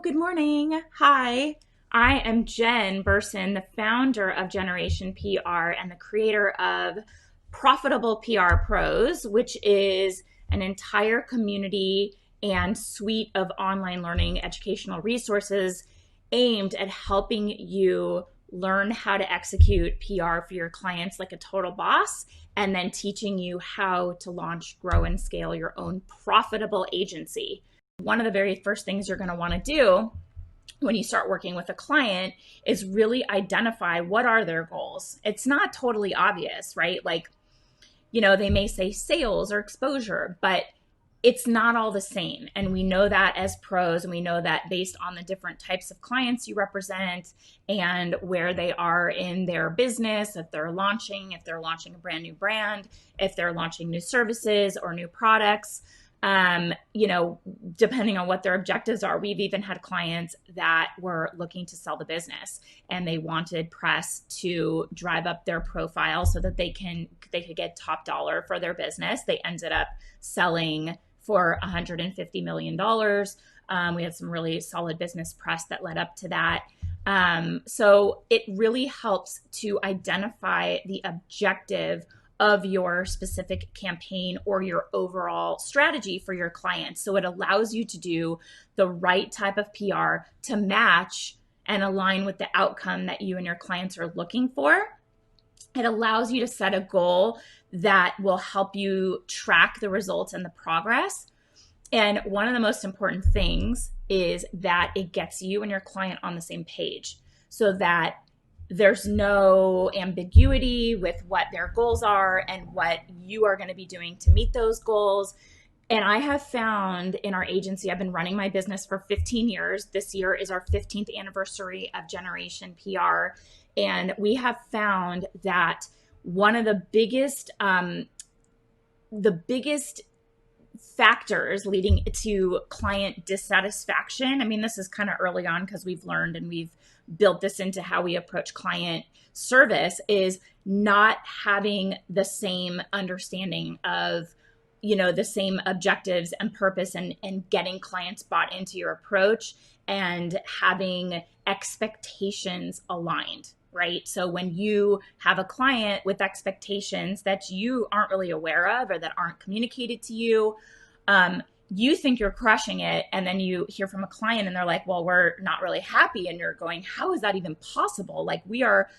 good morning. Hi, I am Jen Burson, the founder of Generation PR and the creator of Profitable PR Pros, which is an entire community and suite of online learning educational resources aimed at helping you learn how to execute PR for your clients like a total boss, and then teaching you how to launch, grow, and scale your own profitable agency. One of the very first things you're going to want to do when you start working with a client is really identify what are their goals. It's not totally obvious, right? Like, they may say sales or exposure, but it's not all the same. And we know that as pros, and we know that based on the different types of clients you represent and where they are in their business, if they're launching a brand new brand, if they're launching new services or new products, depending on what their objectives are. We've even had clients that were looking to sell the business and they wanted press to drive up their profile so that they could get top dollar for their business. They ended up selling for $150 million. We had some really solid business press that led up to that. So it really helps to identify the objective of your specific campaign or your overall strategy for your clients. So it allows you to do the right type of PR to match and align with the outcome that you and your clients are looking for. It allows you to set a goal that will help you track the results and the progress. And one of the most important things is that it gets you and your client on the same page so that there's no ambiguity with what their goals are and what you are going to be doing to meet those goals. And I have found in our agency, I've been running my business for 15 years. This year is our 15th anniversary of Generation PR. And we have found that one of the biggest factors leading to client dissatisfaction, I mean, this is kind of early on because we've learned and we've built this into how we approach client service, is not having the same understanding of the same objectives and purpose, and getting clients bought into your approach and having expectations aligned, right? So when you have a client with expectations that you aren't really aware of or that aren't communicated to you, you think you're crushing it, and then you hear from a client and they're like, well, we're not really happy. And you're going, how is that even possible? Like, we are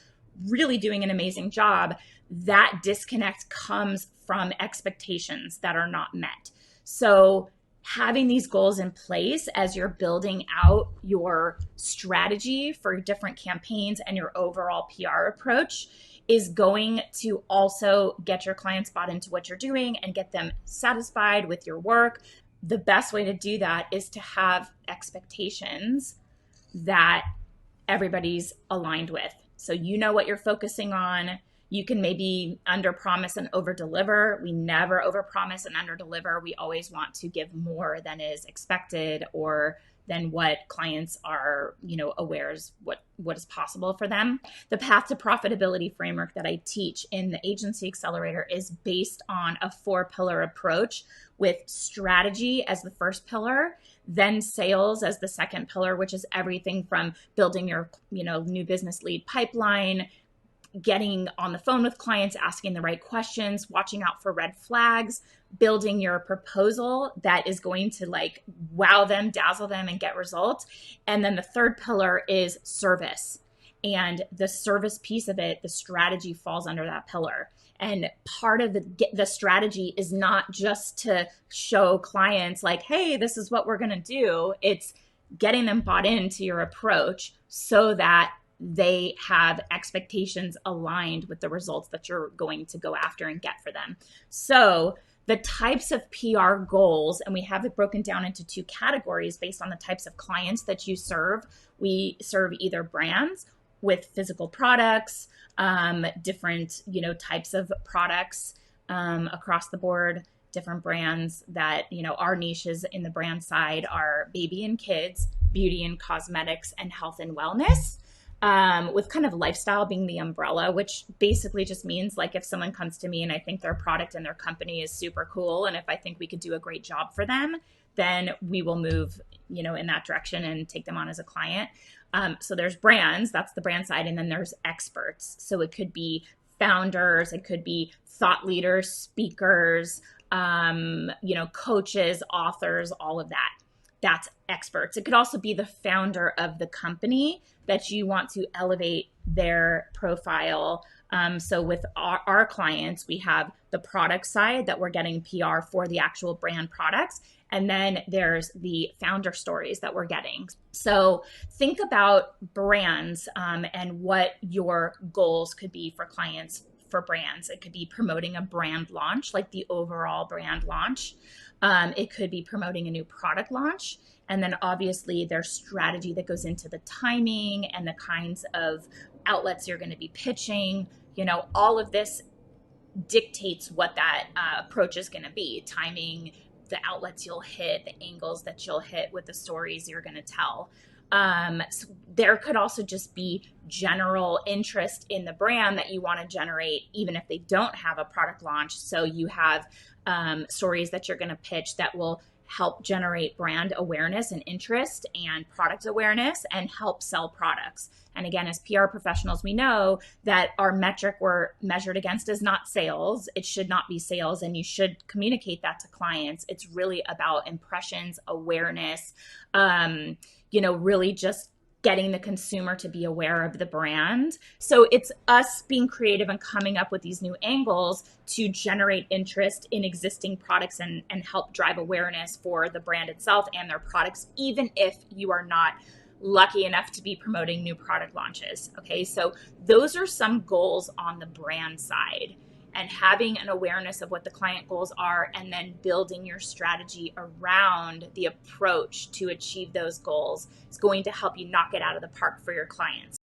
really doing an amazing job. That disconnect comes from expectations that are not met. So having these goals in place as you're building out your strategy for different campaigns and your overall PR approach is going to also get your clients bought into what you're doing and get them satisfied with your work. The best way to do that is to have expectations that everybody's aligned with. So you know what you're focusing on. You can maybe under promise and over deliver. We never over promise and under deliver. We always want to give more than is expected or than what clients are, aware is what is possible for them. The path to profitability framework that I teach in the Agency Accelerator is based on a 4-pillar approach, with strategy as the first pillar, then sales as the second pillar, which is everything from building your, new business lead pipeline, getting on the phone with clients, asking the right questions, watching out for red flags, building your proposal that is going to wow them, dazzle them, and get results. And then the third pillar is service. And the service piece of it, the strategy falls under that pillar. And part of the strategy is not just to show clients like, hey, this is what we're going to do. It's getting them bought into your approach so that they have expectations aligned with the results that you're going to go after and get for them. So the types of PR goals, and we have it broken down into 2 categories based on the types of clients that you serve. We serve either brands with physical products, different, types of products across the board, different brands that, our niches in the brand side are baby and kids, beauty and cosmetics, and health and wellness. with kind of lifestyle being the umbrella, which basically just means like if someone comes to me and I think their product and their company is super cool, and if I think we could do a great job for them, then we will move, in that direction and take them on as a client. So there's brands, that's the brand side, and then there's experts. So it could be founders, it could be thought leaders, speakers, coaches, authors, all of that. That's experts. It could also be the founder of the company that you want to elevate their profile. So with our clients, we have the product side that we're getting PR for the actual brand products. And then there's the founder stories that we're getting. So think about brands and what your goals could be for clients for brands. It could be promoting a brand launch, like the overall brand launch. It could be promoting a new product launch. And then obviously there's strategy that goes into the timing and the kinds of outlets you're going to be pitching. All of this dictates what that approach is going to be. Timing, the outlets you'll hit, the angles that you'll hit with the stories you're going to tell. So there could also just be general interest in the brand that you want to generate, even if they don't have a product launch. So you have stories that you're going to pitch that will help generate brand awareness and interest and product awareness and help sell products. And again, as PR professionals, we know that our metric we're measured against is not sales. It should not be sales, and you should communicate that to clients. It's really about impressions, awareness, really just getting the consumer to be aware of the brand. So it's us being creative and coming up with these new angles to generate interest in existing products and help drive awareness for the brand itself and their products, even if you are not lucky enough to be promoting new product launches. Okay, so those are some goals on the brand side. And having an awareness of what the client goals are and then building your strategy around the approach to achieve those goals is going to help you knock it out of the park for your clients.